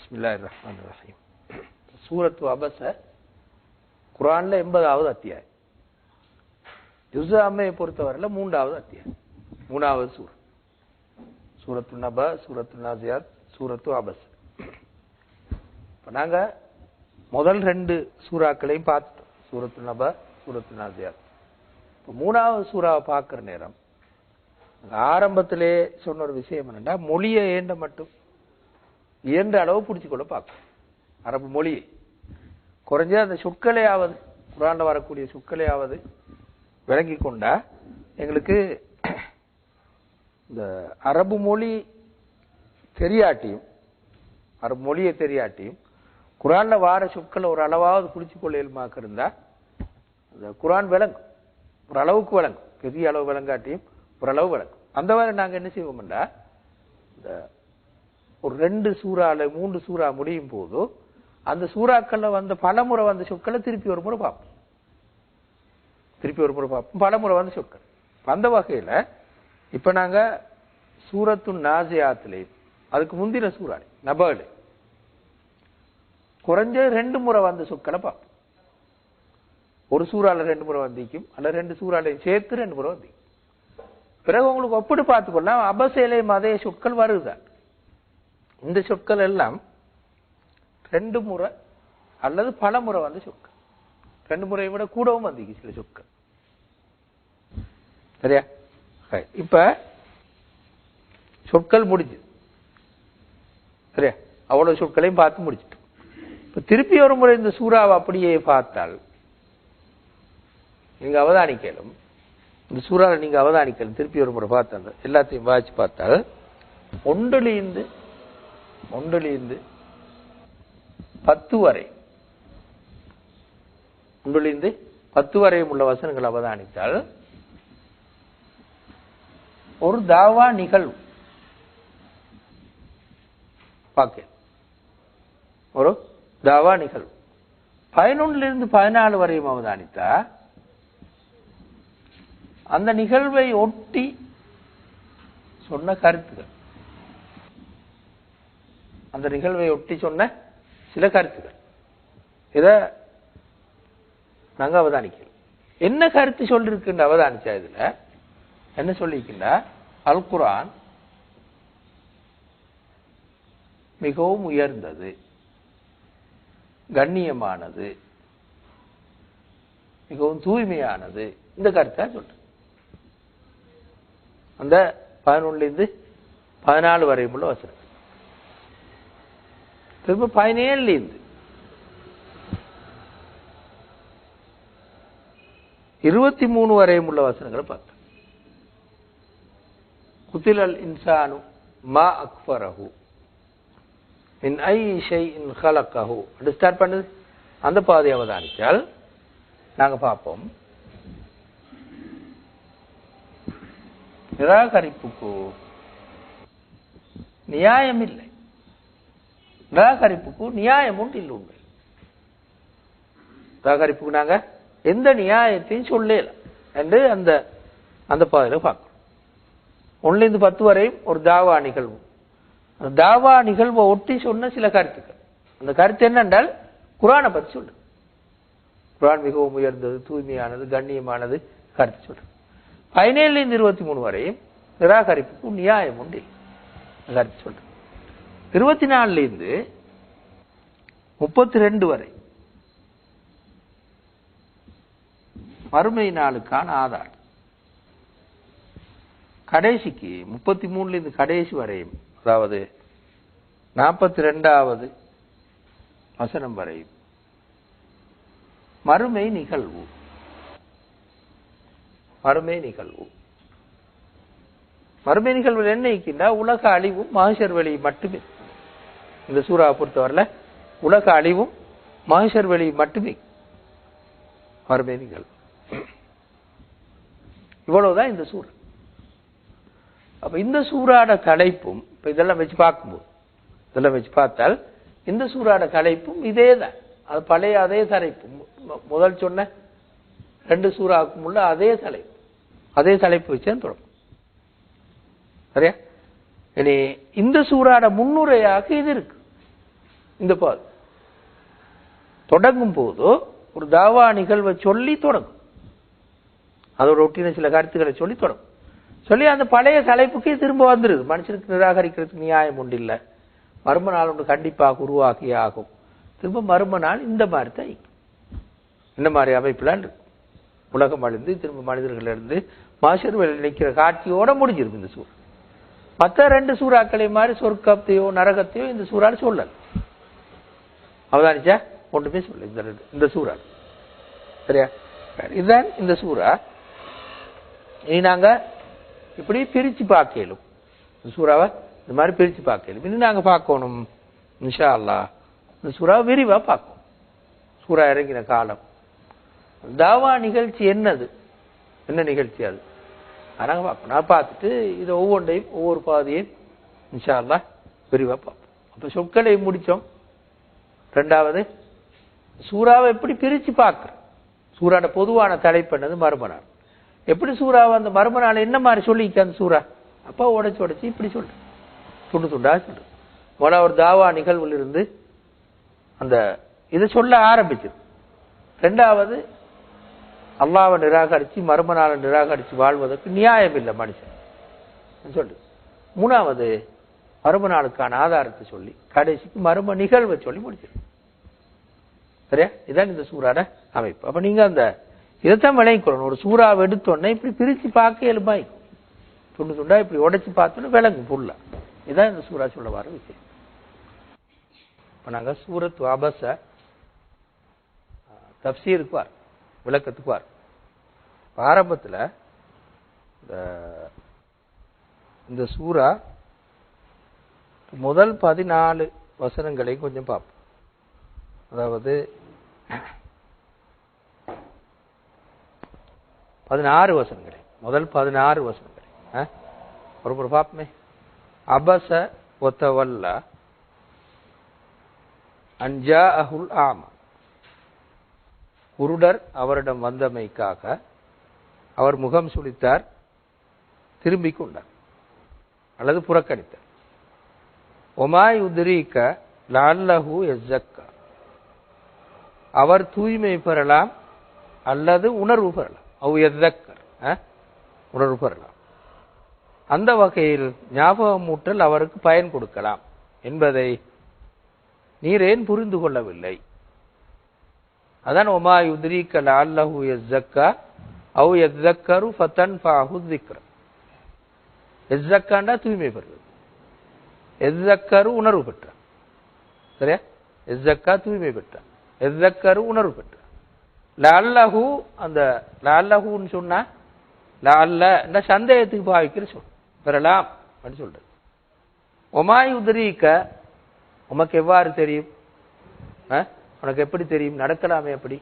பிஸ்மில்லாஹிர்ரஹ்மானிர்ரஹீம். சூரத்து அபஸ குர்ஆன்ல 80வது அத்தியாயம். ஜுஸ் அம்மையை பொறுத்தவரையில் 3வது அத்தியாயம், 3வது சூரா. சூரத்து நப, சூரத்து நாசியாத், சூரத்து அபஸ். இப்போ நாங்கள் முதல் 2 சூறாக்களையும் பார்த்துட்டோம், சூரத்து நப, சூரத்து நாசியாத். இப்போ 3வது சூறாவை பார்க்குற நேரம் ஆரம்பத்திலே சொன்ன ஒரு விஷயம் என்னென்னா, மொழியை ஏண்ட மட்டும் இயன்ற அளவு பிடிச்சிக்கொள்ள பார்க்கணும். அரபு மொழியை குறைஞ்ச அந்த சொற்களையாவது, குர்ஆன்ல வரக்கூடிய சொற்களையாவது விளங்கி கொண்டா எங்களுக்கு இந்த அரபு மொழி தெரியாட்டியும், அரபு மொழியை தெரியாட்டியும் குர்ஆன்ல வார சொற்களை ஒரு அளவாவது பிடிச்சிக்கொள்ள இயல்பாக இருந்தா அந்த குர்ஆன் விளங்கும், ஒரு அளவுக்கு விளங்கும். பெரிய அளவு விளங்காட்டியும் ஓரளவு விளங்கும். அந்த மாதிரி நாங்கள் என்ன செய்வோம்னா, இந்த ஒரு 2 சூறால 3 சூறா முடியும் போது அந்த சூறாக்கள்ல வந்த பலமுறை வந்த சொற்களை திருப்பி ஒரு முறை பார்ப்போம், பலமுறை வந்த சொற்கள். அந்த வகையில இப்ப நாங்க சூரத்து நாசியாத்திலே, அதுக்கு முந்தின சூறா நபல குறைஞ்ச 2 முறை வந்த சொற்களை பார்ப்போம். ஒரு சூறால 2 முறை வந்திக்கும், அல்ல 2 சூறாலையும் சேர்த்து 2 முறை வந்திக்கும். பிறகு உங்களுக்கு ஒப்பிட்டு பார்த்துக்கொள்ளலாம், அபசேலையும் அதே சொற்கள் வருதுதான். இந்த சொற்கள் எல்லாம் 2 முறை அல்லது பல முறை வந்த சொற்கள். 2 முறையை விட கூடவும் வந்திக்கு சில சொற்கள். சரியா? இப்ப சொற்கள் முடிஞ்சு, சரியா? அவ்வளவு சொற்களையும் பார்த்து முடிச்சிட்டோம். இப்ப திருப்பி ஒரு முறை இந்த சூறாவை அப்படியே பார்த்தால் நீங்க அவதானிக்கலும், இந்த சூறாவை நீங்க அவதானிக்கலும், திருப்பி ஒரு முறை பார்த்தாங்க எல்லாத்தையும் வாசிச்சு பார்த்தால் ஒன்றிலிருந்து 10 வரை, 1லிருந்து 10 வரையும் உள்ள வசனங்கள் அவதானித்தால் ஒரு தாவா நிகழ்வு பார்க்க, ஒரு தாவா நிகழ்வு. 11லிருந்து 14 வரையும் அவதானித்தா அந்த நிகழ்வை ஒட்டி சொன்ன கருத்துக்கள், அந்த நிகழ்வை ஒட்டி சொன்ன சில கருத்துக்கள், இத நாங்க அவதானிக்கிறோம். என்ன கருத்து சொல்லிருக்குன்னு அவதானிச்சா இதுல என்ன சொல்லிருக்கின்றா, அல் குர்ஆன் மிகவும் உயர்ந்தது, கண்ணியமானது, மிகவும் தூய்மையானது. இந்த கருத்தை சொல்ற அந்த 11லிருந்து 14 வரையும் உள்ள வசனம். திரும்ப 17லிருந்து 23 வரையும் உள்ள வசனங்களை பார்த்தோம். குத்திலல் இன்சானு மா அக்ஃபரஹு மின் ஐ ஷைஇன் ஹலகஹு அப்படி ஸ்டார்ட் பண்ணுது. அந்த பாதையை அவதானிச்சால் நாங்க பார்ப்போம், நிராகரிப்புக்கு நியாயம் இல்லை, நிராகரிப்புக்கு நியாயம் உண்டு இல்லை. உண்மை நிராகரிப்புக்கு நாங்க எந்த நியாயத்தையும் சொல்லல என்று அந்த அந்த பாதையில பார்க்கணும். 1லிருந்து 10 வரையும் ஒரு தாவா நிகழ்வு, அந்த தாவா நிகழ்வை ஒட்டி சொன்ன சில கருத்துக்கள். அந்த கருத்து என்னென்றால் குர்ஆனை பற்றி சொல்லு, குர்ஆன் மிகவும் உயர்ந்தது, தூய்மையானது, கண்ணியமானது கருத்து சொல்லு. 17லிருந்து 23 வரையும் நிராகரிப்புக்கு நியாயம் உண்டு கருத்து சொல்லு. 24லிருந்து 32 வரை மறுமை நாளுக்கான ஆதாரம். கடைசிக்கு 33லிருந்து கடைசி வரையும், அதாவது 42வது வசனம் வரையும் மறுமை நிகழ்வு. மறுமை நிகழ்வு என்ன இருக்கின்றா, உலக அழிவும் மஹ்ஷர் வெளி மட்டுமே. இந்த சூறாவை பொறுத்தவரையில உலக அழிவும் மஹ்ஷர் வெளி மட்டுமே மறுமை நிகழ்வு. இவ்வளவுதான் இந்த சூறா. அப்ப இந்த சூறாட தலைப்பும் இப்ப இதெல்லாம் வச்சு பார்க்கும்போது, இதெல்லாம் வச்சு பார்த்தால் இந்த சூறாட தலைப்பும் இதே தான். அது பழைய அதே தலைப்பு, முதல் சொன்ன 2 சூறாவுக்கும் உள்ள அதே தலைப்பு வச்சு தொடரும். சரியா? இனி இந்த சூறாட முன்னுரையாக இது இருக்கு. இந்த பாது தொடங்கும் போது ஒரு தாவா நிகழ்வை சொல்லி தொடங்கும். அதோட ஒட்டின சில கருத்துக்களை சொல்லி தொடங்கும். சொல்லி அந்த பழைய தலைப்புக்கே திரும்ப வந்துருது. மனுஷனுக்கு நிராகரிக்கிறதுக்கு நியாயம் உண்டு இல்லை, மர்ம நாள் ஒன்று கண்டிப்பாக உருவாக்கியே ஆகும். திரும்ப மர்ம நாள் இந்த மாதிரி தான் இந்த மாதிரி அமைப்புலாம் இருக்கு. உலகம் அழிந்து திரும்ப மனிதர்கள் இருந்து மாஷர்வெளி நிற்கிற காட்சியோட முடிஞ்சிருக்கு இந்த சூறா. மற்ற 2 சூறாக்களை மாதிரி சொர்க்கத்தையோ நரகத்தையோ இந்த சூறால சொல்லல. அவதானிச்சா ஒன்றுமே சொல்ல இந்த சூறா. சரியா? இதுதான் இந்த சூறா. இனி நாங்க இப்படி பிரிச்சு பார்க்கலும். இந்த சூறாவை இந்த மாதிரி பிரிச்சு பார்க்கலும். இனி நாங்க பார்க்கணும் இன்ஷா அல்லாஹ். இந்த சூறாவை விரிவா பார்க்கணும். சூறா இறங்கின காலம், தாவா நிகழ்ச்சி என்னது, என்ன நிகழ்ச்சி அது நாங்க பார்க்கணும். நான் பார்த்துட்டு இதை ஒவ்வொன்றையும் ஒவ்வொரு பாதையும் இன்ஷா அல்லாஹ் விரிவா பார்ப்போம். அப்ப சொற்களை முடிச்சோம். 2வது சூறாவை எப்படி பிரிச்சு பார்க்க, சூறாட பொதுவான தலைப்பு என்னது மர்ம. எப்படி சூறாவை அந்த மர்ம என்ன மாதிரி சொல்லிக்க அந்த சூறா அப்ப உடைச்சு இப்படி சொல்லு, துண்டு துண்டா சொல்லு. முதல்ல ஒரு தாவா நிகழ்வில் இருந்து அந்த இதை சொல்ல ஆரம்பிச்சது. 2வது அல்லாஹ்வை நிராகரிச்சு மர்ம நாளை நிராகரிச்சு வாழ்வதற்கு நியாயம் இல்லை மனுஷன் சொல்லு. 3வது மர்ம நாளுக்கான ஆதாரத்தை சொல்லி கடைசிக்கு மர்ம நிகழ்வை சொல்லி முடிச்சிடும். சரியா? இதான் இந்த சூறாட அமைப்பு. அப்ப நீங்க அந்த இதைத்தான் விளங்கிக்கொள்ளணும். ஒரு சூறாவை எடுத்தோன்னே இப்படி பிரிச்சு பார்க்க இயல்பாய் துண்டு துண்டா இப்படி உடைச்சு பார்த்தோன்னு விளங்கும் ஃபுல்லா. இதான் இந்த சூறா சொல்ல வர விஷயம். இப்ப நாங்க சூரத் அபஸ தஃப்சீருக்கு வார், விளக்கத்துக்கு வார். ஆரம்பத்துல இந்த சூறா முதல் 14 வசனங்களை கொஞ்சம் பார்ப்போம். அதாவது 16 வசனங்களை, முதல் 16 வசனங்களை ஒரு பார்ப்போமே. அபஸ வதவல்லா அன் ஜாஅஹுல் ஆமா, குருடர் அவரிடம் வந்தமைக்காக அவர் முகம் சுளித்தார், திரும்பிக் கொண்டார் அல்லது புறக்கணித்தார். ஒமா யுத்ரீக லஅல்லஹு யஸக்கா, அவர் தூய்மை பெறலாம் அல்லது உணர்வு பெறலாம். அவ் யஸக்கர், உணர்வு பெறலாம். அந்த வகையில் ஞாபகமூட்டல் அவருக்கு பயன் கொடுக்கலாம் என்பதை நீர் ஏன் புரிந்து கொள்ளவில்லை? அதான் ஒமா யுத்ரீக லஅல்லஹு யஸக்கா அவ் யஸக்கரு ஃபதன்ஃபஅஹு ذிக்ர. யஸக்காண்டா தூய்மை பெறுவது, யஸக்கரு உணர்வு பெற்றார். சரியா? யஸக்கா தூய்மை பெற்றார், யஸக்கரு உணர்வு பெற்றார். லஅல்லஹு, அந்த லஅல்லஹுன்னு சொன்னா லஅல்ல சந்தேகத்துக்கு பாவிக்கிற சொல், பெறலாம் அப்படின்னு சொல்றது. ஒமா யுத்ரீக, உமக்கு எவ்வாறு தெரியும், உனக்கு எப்படி தெரியும், நடக்கலாமே அப்படி,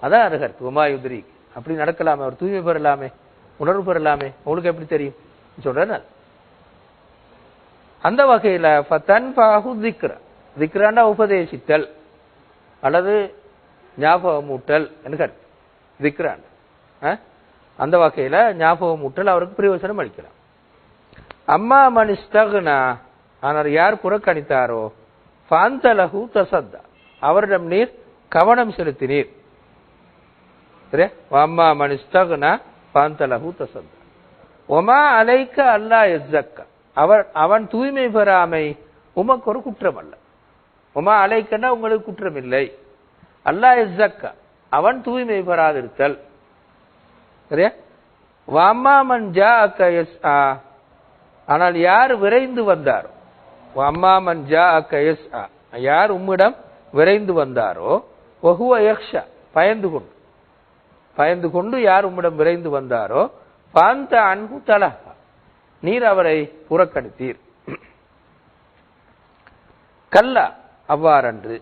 அதான் அருகருத்து. ஒமா யுத்ரீக, அப்படி நடக்கலாமே, அவர் தூய்மை பெறலாமே, உணர்வு பெறலாமே, உங்களுக்கு எப்படி தெரியும் சொல்ற. அந்த வகையில ஃபதன்ஃபஅஹு ذிக்ர, ذிக்ராண்டா உபதேசித்தல் அல்லது ஞாபகமூட்டல் என்று ذிக்ராண்ட். அந்த வகையில ஞாபகமூட்டல் அவருக்கு பிரயோஜனம் அளிக்கலாம். அம்மா மன் இஸ்தக்னா, ஆனால் யார் புறக்கணித்தாரோ ஃபஅன்த லஹு தஸத்தா, அவரிடம் நீர் கவனம் செலுத்தினீர். சரியா? அம்மா மன் இஸ்தக்னா ஃபஅன்த லஹு தஸத்தா வமா அலைக அல்லா யஸக்கா, அவன் தூய்மை பெறாமை உமக்கு ஒரு குற்றம் அல்ல. உமா அலைக்கன்னா உங்களுக்கு குற்றம் இல்லை. அல்லா யஸக்கா, அவன் தூய்மை பெறாதிருத்தல். சரியா? வம்மா மன் ஜாஅக யஸ்ஆ, ஆனால் யார் விரைந்து வந்தாரோ, வம்மா மன் ஜாஅக யஸ்ஆ, யார் உம்மிடம் விரைந்து வந்தாரோ, வஹுவ யக்ஷா, பயந்து கொண்டு யார் உம்மிடம் விரைந்து வந்தாரோ, ஃபஅன்த அன்ஹு தலஹா, நீர் அவரை புறக்கணித்தீர். கல்லா, அவ்வாறன்று.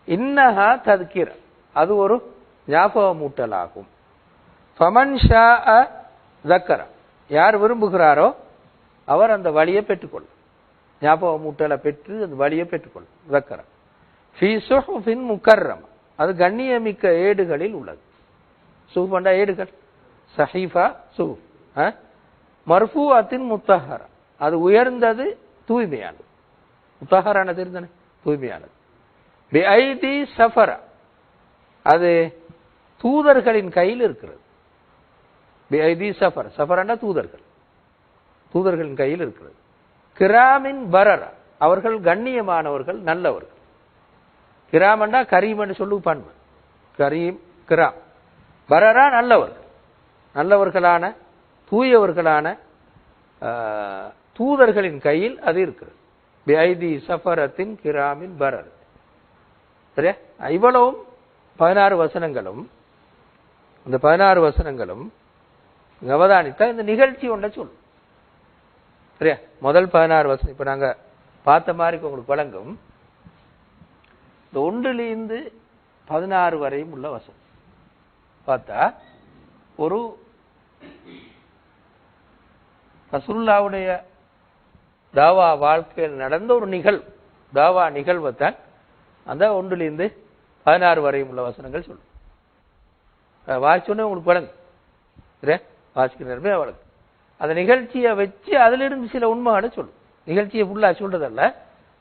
இன்னஹா தத்கிர, அது ஒரு ஞாபகமூட்டலாகும். ஃபமன் ஷாஅ ذكர, யார் விரும்புகிறாரோ அவர் அந்த வழியை பெற்றுக்கொள்ளும், ஞாபகமூட்டலை பெற்று அந்த வழியை பெற்றுக்கொள்ளும். ذكர ஃபீ சுஹுஃபின் முகர்ரம, அது கண்ணியமிக்க ஏடுகளில் உள்ளது. சுஹுஃபண்டா ஏடுகள், சஹீஃபா சுஹுஃப். மர்ஃபூஅத்தின் முத்தஹரா, அது உயர்ந்தது, தூய்மையானது. முத்தஹரானது இருந்தானே, தூய்மையானது. பிஐதி சஃபரா, அது தூதர்களின் கையில் இருக்கிறது. பிஐதி சஃபர், சஃபரன்னா தூதர்கள், தூதர்களின் கையில் இருக்கிறது. கிராமின் பரரா, அவர்கள் கண்ணியமானவர்கள், நல்லவர்கள். கிராமண்டா கரீம் என்று சொல்லு பண்பு, கரீம் கிராம். பரரா நல்லவர்கள், நல்லவர்களான தூயவர்களான தூதர்களின் கையில் அது இருக்கிறது. பிஐதி சஃபரத்தின் கிராமின் பரர். சரியா? இவ்வளவும் 16 வசனங்களும், இந்த 16 வசனங்களும் அவதானித்தா இந்த நிகழ்ச்சி ஒன்றை சொல்லும். சரியா? முதல் 16 வசனம் இப்ப நாங்க பார்த்த மாதிரி உங்களுக்கு வழங்கும். இந்த 1 to 16 வரையும் உள்ள வசனம் பார்த்தா ஒரு ரசூலுல்லாஹ்வுடைய தாவா வாழ்க்கையில் நடந்த ஒரு நிகழ்வு, தாவா நிகழ்வைத்தான் அந்த 1 to 16 வரையும் உள்ள வசனங்கள் சொல்லும். வாசிச்சோன்னே உங்களுக்கு வழங்கும். சரியா? வாசிக்கிற நேரமே வழங்கும். அந்த நிகழ்ச்சியை வச்சு அதிலிருந்து சில உண்மைகளை சொல்லும். நிகழ்ச்சியை ஃபுல்லா சொல்றதல்ல,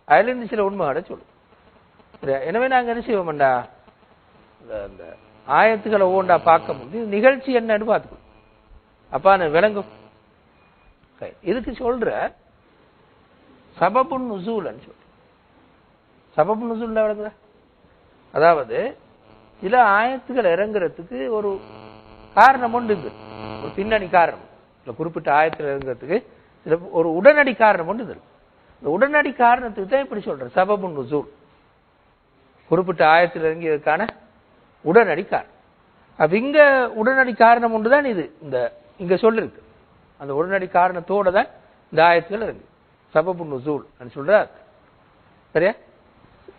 அதிலிருந்து சில உண்மைகளை சொல்லும். சரியா? எனவே நாங்க என்ன செய்வோம்டா, இந்த ஆயத்துக்களை ஒவ்வொன்றா பார்க்க முடியும், நிகழ்ச்சி என்னன்னு பார்த்துக்கணும். அப்பா நான் விளங்கும். இதுக்கு சொல்ற சபபுன் நுசூல்னு சொல்ற. சபபுன் நுசூல் விளங்குதா? அதாவது சில ஆயத்துக்கள் இறங்குறதுக்கு ஒரு காரணம் உண்டு, ஒரு பின்னணி காரணம். இல்லை குறிப்பிட்ட ஆயத்தில் இறங்குறதுக்கு சில ஒரு உடனடி காரணம் உண்டு. இந்த உடனடி காரணத்துக்கு தான் இப்படி சொல்ற சபபுன் நுசூல், குறிப்பிட்ட ஆயத்தில் இறங்கியதுக்கான உடனடி காரணம். அப்ப இங்க உடனடி காரணம் ஒன்றுதான் இது இந்த இங்க சொல்லிருக்கு. அந்த உடனடி காரணத்தோட தான் இந்த ஆயத்துக்கள் இருக்கு. சபபுன் நுசூல் சொல்றார். சரியா?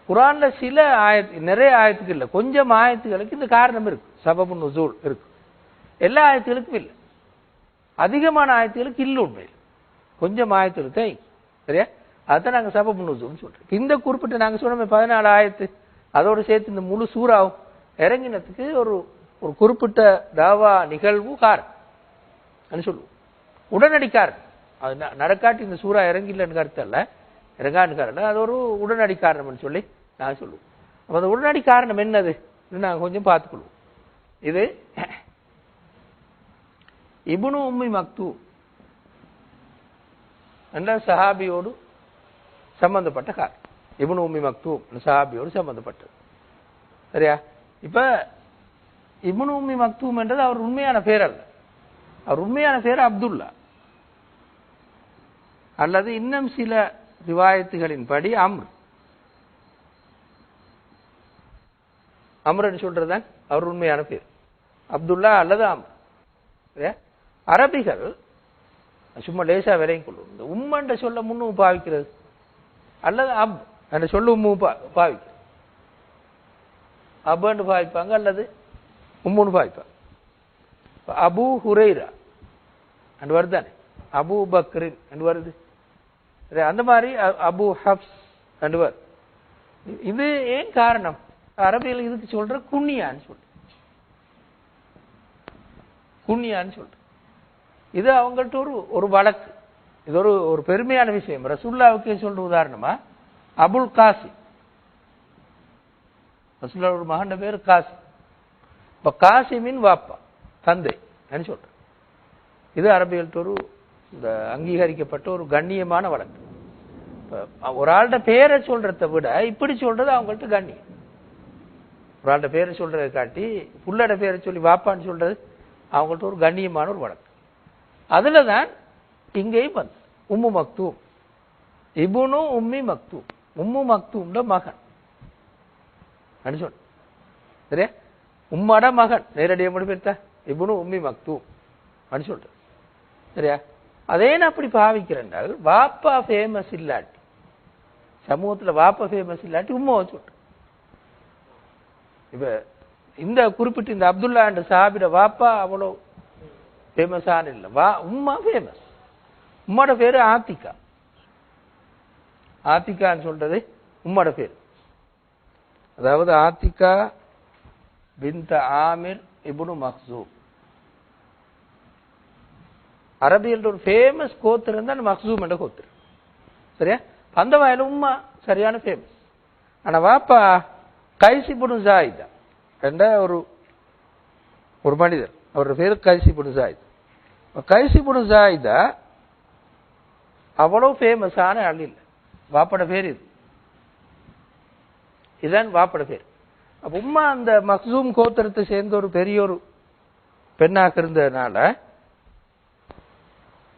குர்ஆன்ல சில நிறைய ஆயத்துக்கள் இல்ல, கொஞ்சம் ஆயத்துகளுக்கு இந்த காரணம் இருக்கு, சபபுன் நுசூல் இருக்கு. எல்லா ஆயத்துகளுக்கும் இல்லை, அதிகமான ஆயத்துகளுக்கு இல்லை. உண்மையில் கொஞ்சம் ஆயத்துகளுக்கு தான். சரியா? அதான் நாங்க சபபுன் நுசூல்னு சொல்றோம். இந்த குறிப்பிட்ட நாங்க சொன்ன 14 ஆயத்து அதோடு சேர்த்து இந்த முழு சூறாவும் இறங்கினத்துக்கு ஒரு ஒரு குறிப்பிட்ட தாவா நிகழ்வு காரணம் சொல்லுவோம். உடனடி காரணம். அது நடக்காட்டி இந்த சூறா இறங்கிலன்னு கருத்து அல்ல, இறங்கான்னு காரணம், அது ஒரு உடனடி காரணம்னு சொல்லி நான் சொல்லுவோம். அப்ப அந்த உடனடி காரணம் என்னது நாங்க கொஞ்சம் பார்த்துக்கொள்வோம். இது இப்னு உம்மி மக்தூம் என்ற சஹாபியோடு சம்பந்தப்பட்ட காரணம். இப்னு உம்மி மக்தூம் சஹாபியோடு சம்பந்தப்பட்டது. சரியா? இப்ப இப்னு உம்மி மக்தூம் என்றது அவர் உண்மையான பேர் அல்ல. அவர் உண்மையான பேர் அப்துல்லா, அல்லது இன்னும் சில ரிவாயத்துகளின் படி அம்ர். அம்ரன்னு சொல்றதுதான் அவர் உண்மையான பேர், அப்துல்லா அல்லது அம்ர். அரபிகள் சும்மா லேசா விலையும் கொள்ளும். இந்த உம்மன்ற சொல்ல முன்னு பாவிக்கிறது அல்லது அப் என்ற சொல்ல உம்மு பாவிக்கிறது. அபன்னு பாவிப்பாங்க அல்லது உம்முன்னு பாவிப்பாங்க. அபு ஹுரைரா என்று வருதானே, அபு பக்ரின் என்று வருது. அந்த மாதிரி அபு ஹப்ஸ் என்று வருது. இது ஏன் காரணம்? அரபியில் இதுக்கு சொல்ற குன்னியான்னு சொல்ற, குன்னியான்னு சொல்ற. இது அவங்கள்ட்ட ஒரு வழக்கு, இது ஒரு பெருமையான விஷயம். ரசூலுல்லாஹ்வுக்கே சொல்ற உதாரணமா அபுல் காசிம், ரசூலுல்லாஹ் ஒரு மகன் பேர் காசிம். இப்ப காசிமின் வாப்பா தந்தை சொல்ற. இது அரபிகள்ட்ட இந்த அங்கீகரிக்கப்பட்ட ஒரு கண்ணியமான வழக்கு. ஒரு ஆள்கிட்ட பேரை சொல்றதை விட இப்படி சொல்றது அவங்கள்ட்ட கண்ணியம். ஒரு ஆள்கிட்ட பேரை சொல்றதை காட்டி புள்ளட பேரை சொல்லி வாப்பான்னு சொல்றது அவங்கள்ட்ட ஒரு கண்ணியமான ஒரு வழக்கு. அதுலதான் இங்கேயும் வந்து உம்மு மக்தூம், இப்னு உம்மி மக்தூம், உம்மு மக்தூம்ல மகன் சொன்ன. சரியா? உம்மட மகன் நேரடியாக முடிப்பெடுத்தா இப்னு உம்மி மக்தூம் அப்படின்னு சொல்ற. சரியா? அதே நான் அப்படி பாவிக்கிறேன்டால் வாப்பா ஃபேமஸ் இல்லாட்டி, சமூகத்துல வாப்பா ஃபேமஸ் இல்லாட்டி உம்மாவை சொல்ற. இப்ப இந்த குறிப்பிட்ட இந்த அப்துல்லா என்ற சாபிட வாப்பா அவ்வளோ ஃபேமஸான இல்லை, உம்மா ஃபேமஸ். உம்மோட பேரு ஆத்திகா. ஆத்திகான்னு சொல்றது உம்மோட பேரு. அதாவது ஆத்திகா பின்த ஆமிர் இப்னு மக்சூம். அரபியில் ஒரு ஃபேமஸ் கோத்திரம் தான் மக்சூம் என்ற கோத்திரம். சரியா? அந்த வயல உம்மா சரியான ஃபேமஸ். ஆனா வாப்பா கைஸ் இப்னு ஜாயிதா என்ற ஒரு மனிதர், அவருடைய பேரு கைஸ் இப்னு ஜாயிதா. கைஸ் இப்னு ஜாயிதா அவ்வளவு ஃபேமஸான ஆள் இல்லை. வாப்பட பேர் இதுதான் வாப்பட பேர். அப்ப உம்மா அந்த மக்சூம் கோத்திரத்தை சேர்ந்த ஒரு பெரிய ஒரு பெண்ணாக இருந்ததுனால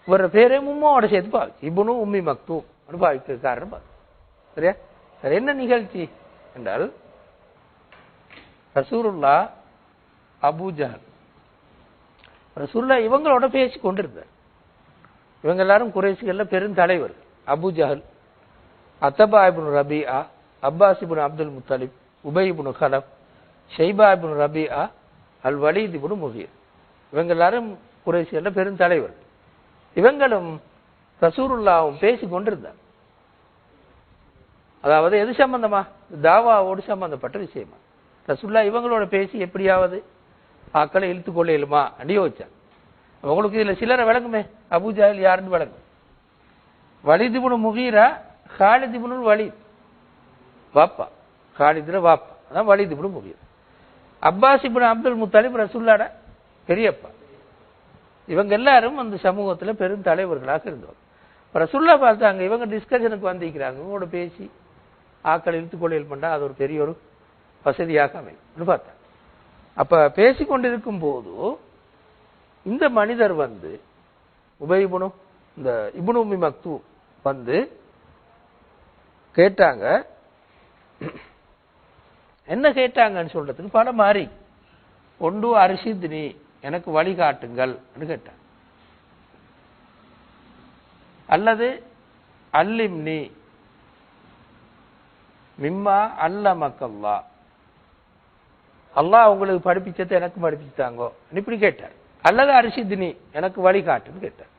இவர பேரே உம்மாவோட சேர்த்து பாவிச்சு இப்னு உம்மி மக்தூம் பாவிக்க காரணம் பாரு. சரியா? சரி, என்ன நிகழ்ச்சி என்றால் ரசூலுல்லாஹ் அபூ ஜஹல் ரசூலுல்லாஹ் இவங்களோட பேசி கொண்டிருந்தார். இவங்க எல்லாரும் குறைஷிகள்ல பெருந்தலைவர். அபூ ஜஹல், அத்தபா இப்னு ரபீஆ, அப்பாஸ் இப்னு அப்துல் முத்தலிப், உபை இப்னு கலப், ஷைபா இப்னு ரபீஆ, அல் வலீத் இப்னு முகீர். இவங்க எல்லாரும் குறைஷிகள்ல பெருந்தலைவர். இவங்களும் ரசூலுல்லாஹ்வும் பேசி கொண்டிருந்தார். அதாவது எது சம்பந்தமா? தாவாவோடு சம்பந்தப்பட்ட விஷயமா. ரசூலுல்லாஹ் இவங்களோட பேசி எப்படியாவது ஆக்களை இழுத்து கொள்ளையிலுமா அடி யோசிச்சாங்க. உங்களுக்கு இதுல சிலரை விளங்குமே. அபூ ஜஹல் யாருன்னு விளங்கும். வலீத் இப்னு முகீரா, காலித் இப்னு வலீத் வாப்பா, காலித்ல வாப்பா, அதான் வலீத் இப்னு முகீரா. அப்பாஸ் இப்னு அப்துல் முத்தலிப் ரசூலுல்லாஹ்ட பெரியப்பா. இவங்க எல்லாரும் அந்த சமூகத்துல பெரும் தலைவர்களாக இருந்தவர். ரசூலுல்லாஹ் பார்த்தாங்க இவங்க டிஸ்கஷனுக்கு வந்திருக்கிறாங்க, இவங்களோட பேசி ஆக்கள் இழுத்து கொள்ளையில் பண்ணா அது ஒரு பெரிய ஒரு வசதியாக அமையும் பார்த்தாங்க. அப்ப பேசிக்கொண்டிருக்கும் போது இந்த மனிதர் வந்து உபை இப்னு இந்த இப்னு உம்மி மக்தூம் வந்து கேட்டாங்க. என்ன கேட்டாங்கன்னு சொல்றதுக்கு பல மாறி. ஒன்று அரிசித்னி, எனக்கு வழிகாட்டுங்கள் கேட்டாங்க. அல்லது அல்லிம்னி மிம்மா அல்லமக்கல்லா, அல்லாஹ் உங்களுக்கு படிப்பிச்சதை எனக்கு படிப்பிச்சுட்டாங்கோ இப்படி கேட்டார். அல்லது அரிசித்னி, எனக்கு வழிகாட்டுன்னு கேட்டார்.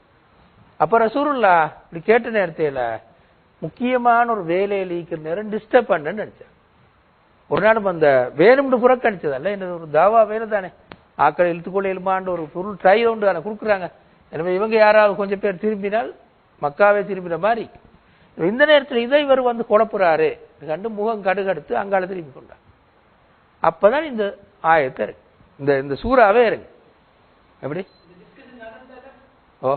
அப்ப ரசூலுல்லாஹ் இப்படி கேட்ட நேரத்தில் முக்கியமான ஒரு வேலையில் இருக்கிற நேரம் டிஸ்டர்ப் பண்ணன்னு நினைச்சார். ஒரு நாளும் அந்த வேணும்னு புறக்கணிச்சதல்ல, என்ன ஒரு தாவா வேலை தானே, ஆக்களை இழுத்துக்கொள்ள இயலுமான்ற ஒரு பொருள் ட்ரை ரவுண்டு தானே கொடுக்குறாங்க. எனவே இவங்க யாராவது கொஞ்சம் பேர் திரும்பினால் மக்காவே திரும்பின மாதிரி. இந்த நேரத்தில் இதை இவர் வந்து குழப்புறாரு கண்டு முகம் கடுகடுத்து அங்கால திரும்பி கொண்டார். அப்பதான் இந்த ஆயத்தை இருக்கு, இந்த சூறாவே இருக்கு. எப்படி ஓ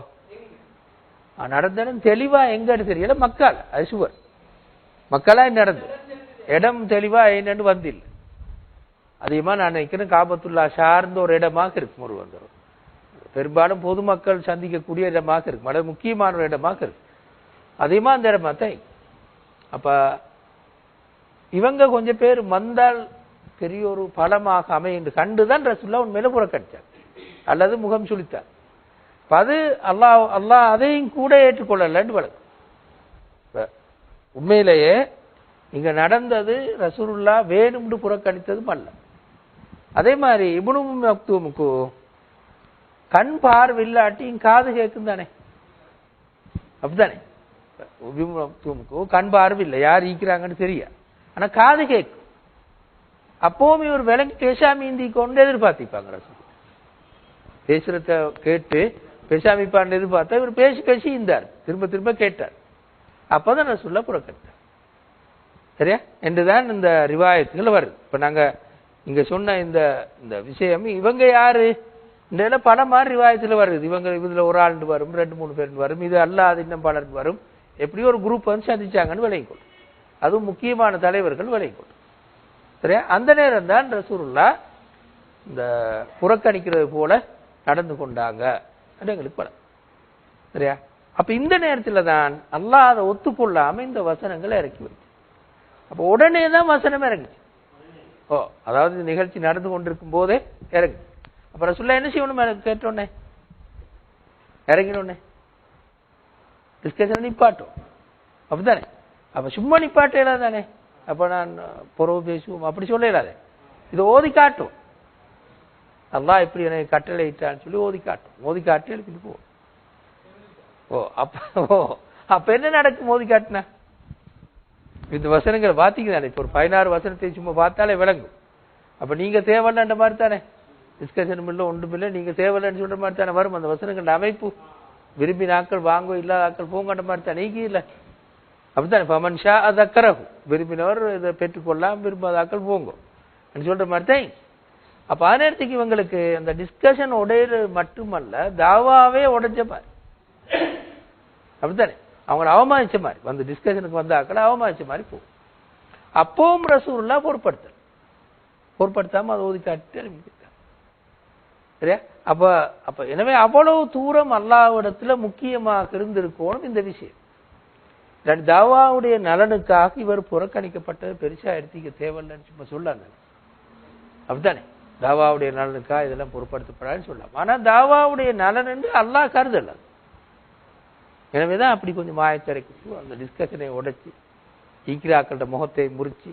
நடந்ததுன்னு தெளிவா எங்கன்னு தெரியல. மக்கள் அது சுவர் மக்களா நடந்து இடம் தெளிவா என்னன்னு வந்தில்லை. அதிகமா நான் நினைக்கிறேன் காபத்துல்லா சார்ந்த ஒரு இடமாக இருக்கும். ஒரு வந்து பெரும்பாலும் பொதுமக்கள் சந்திக்கக்கூடிய இடமாக இருக்கும், அல்லது முக்கியமான ஒரு இடமாக இருக்கு. அதிகமா அந்த இடமா தான். அப்ப இவங்க கொஞ்சம் பேர் வந்தால் பெரிய ஒரு பலமாக அமைந்து கண்டுதான் ரசூலுல்லாஹ் உண்மையில புறக்கணிச்சார் அல்லது முகம் சுளித்தார். அது அல்லாஹ் அதையும் கூட ஏற்றுக்கொள்ளலன்னு வழக்கு. உண்மையிலேயே இங்க நடந்தது ரசூலுல்லாஹ் வேணும்னு புறக்கணித்ததும் அல்ல. அதே மாதிரி இப்னு உம்மி மக்தூமுக்கு கண் பார்வை இல்லாட்டியும் காது கேட்கும் தானே, அப்படித்தானே? இப்னு உம்மி மக்தூமுக்கு கண் பார்வை இல்லை, யார் ஈக்கிறாங்கன்னு தெரியா, ஆனா காது கேட்கும். அப்பவும் இவர் விலங்கு பேசாமி இந்தி கொண்டு எதிர்பார்த்திப்பாங்க. ரசூல் பேசுறத கேட்டு பேசாமிப்பான்னு எதிர்பார்த்தா இவர் பேசி பேசி இருந்தார், திரும்ப திரும்ப கேட்டார். அப்பதான் ரசூலுல்லாஹ் புறக்கணித்தார். சரியா என்றுதான் இந்த ரிவாயத்துகள் வருது. இப்ப நாங்க இங்க சொன்ன இந்த விஷயம் இவங்க யாரு இந்த பல மாதிரி ரிவாயத்துல வருது. இவங்க இதுல ஒரு ஆண்டு வரும், 2-3 பேர் வரும், இது அல்லாது இன்னும் பலருக்கு வரும். எப்படியோ ஒரு குரூப் வந்து சந்திச்சாங்கன்னு விளங்கிக்கொள்ளும். அதுவும் முக்கியமான தலைவர்கள் விளங்கிக்கொள்ளும். சரியா? அந்த நேரம் தான் ரசூலுல்லாஹ் இந்த புறக்கணிக்கிறது போல நடந்து கொண்டாங்க எங்களுக்கு பல. சரியா? அப்ப இந்த நேரத்தில் தான் அல்லாஹ் அதை ஒத்துக்கொள்ளாம இந்த வசனங்களை இறக்கி வச்சு. அப்ப உடனே தான் வசனம் இறங்குச்சு. அதாவது நிகழ்ச்சி நடந்து கொண்டிருக்கும் போதே இறங்கு. அப்ப ரசூலுல்லாஹ் என்ன செய்யணும்? எனக்கு கேட்டோன்னே இறங்கினோடனே டிஸ்கஷன் நிப்பாட்டும், அப்படித்தானே? அப்ப சும்மா நிப்பாட்ட இயலாது தானே. அப்ப நான் பொறவு பேசுவோம் அப்படி சொல்ல இயலாது. இது ஓதி காட்டும். அல்லாஹ் எப்படி எனக்கு கட்டளை இட்டான்னு சொல்லி ஓதி காட்டும். ஓதி காட்டி எழுப்பிட்டு போவோம். அப்ப என்ன நடக்கும்? ஓதி காட்டினா இந்த வசனங்களை பாத்தீங்க தானே. இப்ப ஒரு 16 வசனத்தை சும்மா பார்த்தாலே விளங்கும். அப்ப நீங்க தேவையில்லைன்ற மாதிரி தானே, டிஸ்கஷனும் இல்லை ஒன்றும் இல்லை, நீங்க தேவையில்லைன்னு சொல்ற மாதிரி தானே வரும் அந்த வசனங்கள அமைப்பு. விரும்பி நாட்கள் வாங்கோ, இல்லாத ஆக்கள் போங்கன்ற மாதிரி தானே. நீங்க இல்லை அப்படித்தானே ஃபமன் ஷா தக்கரஹு, விரும்பினவர் இதை பெற்றுக்கொள்ளலாம், விரும்பாதாக்கள் போங்க சொல்ற மாதிரி தான். அப்ப அதே நேரத்துக்கு இவங்களுக்கு அந்த டிஸ்கஷன் உடையிறது மட்டுமல்ல, தாவாவே உடைஞ்ச மாதிரி. அப்படித்தானே அவங்களை அவமானிச்ச மாதிரி, வந்து டிஸ்கஷனுக்கு வந்த ஆக்களை அவமானிச்ச மாதிரி போகும். அப்பவும் ரசூலுல்லாஹ் பொருட்படுத்தாம அதை ஓதி காட்டி சரியா. அப்ப எனவே அவ்வளவு தூரம் அல்லாஹ்விடத்துல முக்கியமாக இருந்திருக்கணும் இந்த விஷயம். தாவாவுடைய நலனுக்காக இவர் புறக்கணிக்கப்பட்டது பெருசா எடுத்துக்க தேவையில்லைன்னு சும்மா சொல்லாங்க. அப்படித்தானே தாவாவுடைய நலனுக்காக இதெல்லாம் பொருட்படுத்தப்படாதுன்னு சொல்லலாம். ஆனா தாவாவுடைய நலன் என்று அல்லாஹ் கருதல. எனவேதான் அப்படி கொஞ்சம் மாயத்தரைக்கு அந்த டிஸ்கஷனை உடைச்சு ஈக்கிராக்களோட முகத்தை முறிச்சு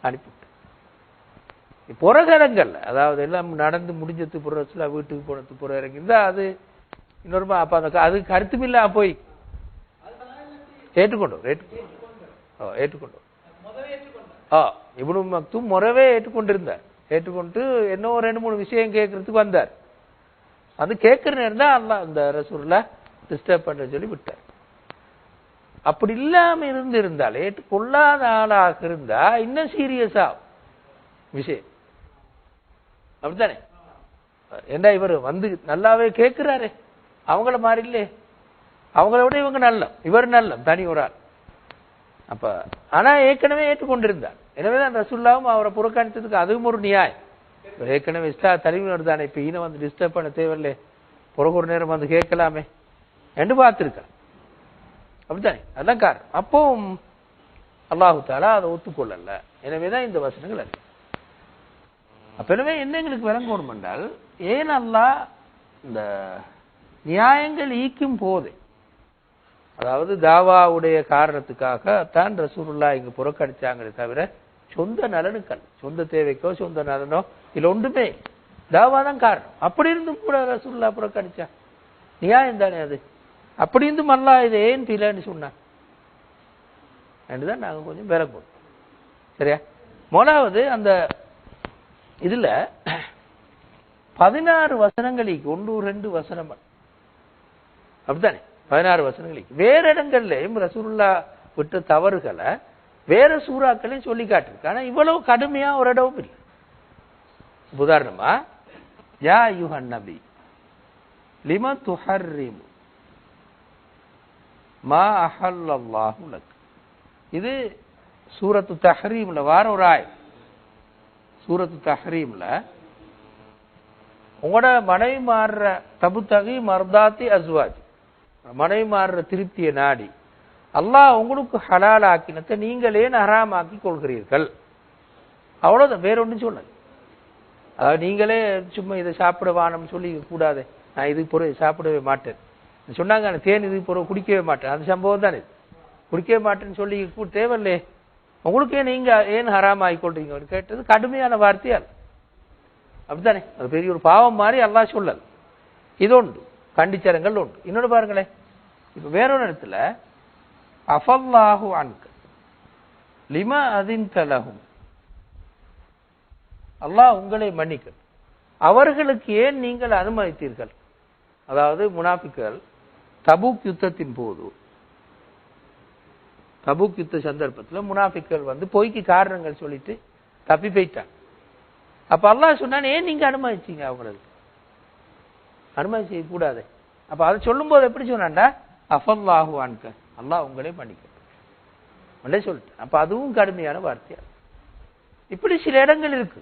அனுப்பிவிட்டு புறகரங்கள்ல, அதாவது எல்லாம் நடந்து முடிஞ்சது புறத்துல வீட்டுக்கு போனது புற இறங்கிருந்தா அது இன்னொரு அப்ப அந்த அது கருத்துமில்லா போய் ஏற்றுக்கொண்டோம் இப்னு மக்தூம் முறவே ஏற்றுக்கொண்டிருந்தார். ஏற்றுக்கொண்டு என்ன 2-3 விஷயம் கேட்கறதுக்கு வந்தார். அது கேட்கிற நேரம் தான் அல்லாஹ் அந்த ரசூலுல்லாஹ் டிஸ்டர்ப் பண்ண சொல்லி விட்டார். அப்படி இல்லாம இருந்தால், ஏற்றுக்கொள்ளாத ஆளாக இருந்தா இன்னும் சீரியஸா விஷயம். அப்படித்தானே ஏண்டா இவர் வந்து நல்லாவே கேட்கிறாரே, அவங்கள மாதிரி இல்லையே, அவங்கள விட இவங்க நல்ல, இவர் நல்ல தனி ஒரு ஆள். அப்ப ஆனா ஏற்கனவே ஏற்றுக்கொண்டிருந்தார். எனவேதான் ரசூலுல்லாஹும் அவரை புறக்கணித்ததுக்கு அதுவும் ஒரு நியாயம். ஏற்கனவே தலைவர் தானே, இப்ப ஈன வந்து டிஸ்டர்ப் பண்ண தேவையில்லை, பிறகு ஒரு நேரம் வந்து கேட்கலாமே என்று பார்த்திருக்கார். அப்படித்தானே அதான் காரணம். அப்பவும் அல்லாஹு தஆலா அதை ஒத்துக்கொள்ளல. எனவேதான் இந்த வசனங்கள் அது. அப்ப எனவே என்ன எங்களுக்கு விளங்கணும் என்றால், ஏன் அல்லாஹ் இந்த நியாயங்கள் ஈக்கும் போது, அதாவது தாவாவுடைய காரணத்துக்காக தான் ரசூலுல்லாஹ் இங்கு புறக்கணிச்சாங்களே தவிர சொந்த நலனுக்கள், சொந்த தேவைக்கோ சொந்த நலனோ இல்ல ஒன்றுமே, தாவா தான் காரணம். அப்படி இருந்தும் கூட ரசூலுல்லாஹ் புறக்கணிச்சா நியாயம் தானே அது. அப்படி இருந்தும் அல்லாஹ் இதை ஏன் பிழைன்னு சொன்னான் என்றுதான் நாங்க கொஞ்சம் விளங்கணும். சரியா. முதலாவது அந்த இதுல 16 வசனங்களுக்கு 1-2 வசனம் அப்படித்தானே, 16 வசனங்களுக்கு வேற இடங்கள்லயும் ரசூலுல்லாஹ் விட்ட தவறுகளை வேற சூறாக்களையும் சொல்லி காட்டிருக்கு. ஆனா இவ்வளவு கடுமையா ஒரு இடமும் இல்லை. உதாரணமா யா அய்யுஹன் நபி லிம துஹர்ரிமு மா அஹல்லல்லாஹு லக், இது சூரத்து தஹ்ரீம்ல வார ஒரு ஆயத். சூரத்து தஹ்ரீம்ல உங்களோட மனைவி மாறுற தபுத்தகி மர்தாத்தி அஸ்வாஜ், மனைவி மாறுற திருப்தியை நாடி அல்லாஹ் உங்களுக்கு ஹலால் ஆக்கினத்தை நீங்களே ஹராமாக்கி கொள்கிறீர்கள். அவ்வளவுதான், வேற ஒன்றும் சொல்லாது. அதாவது நீங்களே சும்மா இதை சாப்பிட வானம்னு சொல்லி கூடாது, நான் இதுக்கு பிறகு சாப்பிடவே மாட்டேன் சொன்னாங்க, தேன் இதுக்கு பிறகு குடிக்கவே மாட்டேன், அந்த சம்பவம் தானே இது. குடிக்கவே மாட்டேன்னு சொல்லி தேவையில்லையே, உங்களுக்கே நீங்க ஏன் ஹராம் ஆகிக்கொள்றீங்க கேட்டது கடுமையான வார்த்தையால். அப்படித்தானே, அது பெரிய ஒரு பாவம் மாதிரி அல்லாஹ் சொல்லல். இது ஒன்று கண்டிச்சரங்கள் உண்டு. இன்னொன்று பாருங்களேன், இப்ப வேறொரு இடத்துல அஃபல்லாஹு அன்க லிமா அதின்த லஹும், அல்லாஹ் உங்களை மன்னிக்க அவர்களுக்கு ஏன் நீங்கள் அனுமதித்தீர்கள். அதாவது முனாஃபிக்குகள் தபூக் யுத்தத்தின் போது, தபூக் யுத்த சந்தர்ப்பத்தில் முனாஃபிக்குகள் வந்து பொய்க்கு காரணங்கள் சொல்லிட்டு தப்பி போயிட்டாங்க. அப்ப அல்லாஹ் சொன்னான், ஏன் நீங்க அனுமதிச்சீங்க, அவங்களுக்கு அனுமதி செய்ய கூடாது. அப்ப அதை சொல்லும் போது எப்படி சொன்னான்டா, அஃபல்லாஹு அன்க, அல்லாஹ் உங்களே மன்னிக்க சொல்லிட்டு. அப்ப அதுவும் கடுமையான வார்த்தையா. இப்படி சில இடங்கள் இருக்கு,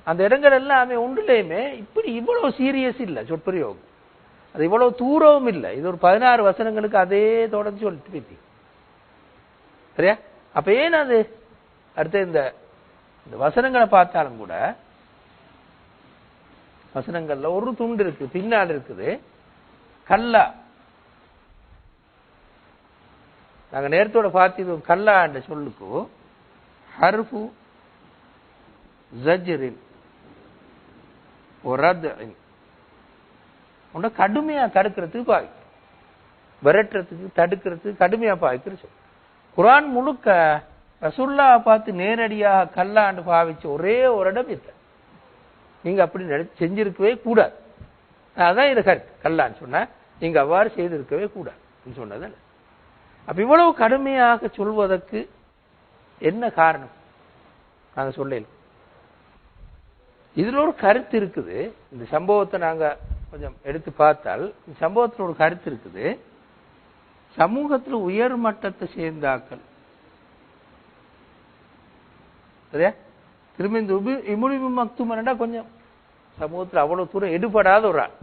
அந்த இடங்கள் எல்லாமே ஒன்றுலையுமே இப்படி இவ்வளவு சீரியஸ் இல்லை சொற்பிரயோகம், அது இவ்வளவு தூரமும் இல்லை. இது ஒரு 16 வசனங்களுக்கு அதே தொடர்ந்து சொல்லிட்டு போயிட்டு சரியா. அப்ப ஏன் அது அடுத்த இந்த வசனங்களை பார்த்தாலும் கூட, வசனங்கள்ல ஒரு துண்டு இருக்கு, பின்னால் இருக்குது கல்லா. நாங்க நேரத்தோட பார்த்து கல்லா என்ற சொல்லுக்கு ஹர்ஃபு ஜஜ்ரின் ரத்இன், உன்னை கடுமையா தடுக்கிறதுக்கு பாவிக்கும், விரட்டுறதுக்கு தடுக்கிறதுக்கு கடுமையா பாவிக்கிற சொல். குர்ஆன் முழுக்க ரசூலுல்லாஹ் பார்த்து நேரடியாக கல்லாண்டு பாவிச்ச ஒரே ஒரு இடம் இல்லை. நீங்க அப்படி செஞ்சிருக்கவே கூடாது, அதான் இது கருத்து. கல்லான்னு சொன்னா நீங்க அவ்வாறு செய்திருக்கவே கூடாது சொன்னது. அப்ப இவ்வளவு கடுமையாக சொல்வதற்கு என்ன காரணம்? நாங்க சொல்லல. இதுல ஒரு கருத்து இருக்குது. இந்த சம்பவத்தை நாங்க கொஞ்சம் எடுத்து பார்த்தால் இந்த சம்பவத்தில் ஒரு கருத்து இருக்குது. சமூகத்தில் உயர் மட்டத்தை சேர்ந்தாக்கள் சரியா? திரும்ப இந்த இப்னு மக்தூம் கொஞ்சம் சமூகத்தில் அவ்வளவு தூரம் எடுபடாத ஒரு ஆள்,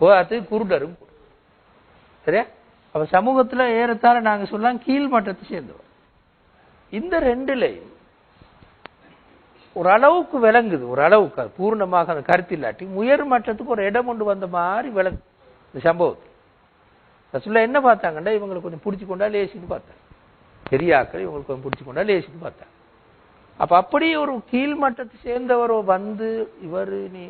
போகாததுக்கு குருடரும் சரியா? அப்ப சமூகத்துல ஏறத்தாழ நாங்க சொல்லலாம் கீழ் மட்டத்தை சேர்ந்தவர். இந்த ரெண்டுலையும் ஒரு அளவுக்கு விளங்குது, ஒரு அளவுக்கு அது பூர்ணமாக அந்த கருத்து இல்லாட்டி உயர் மட்டத்துக்கு ஒரு இடம் கொண்டு வந்த மாதிரி விளங்கு. இந்த சம்பவத்தில் ரசூலுல்லாஹ் என்ன பார்த்தாங்கன்னா இவங்களை கொஞ்சம் பிடிச்சி கொண்டா லேசின்னு பார்த்தாங்க. பெரியாக்கள் இவங்களுக்கு கொஞ்சம் பிடிச்சி கொண்டா லேசின்னு பார்த்தாங்க. அப்ப அப்படி ஒரு கீழ் மட்டத்தை சேர்ந்தவரோ வந்து இவர் நீ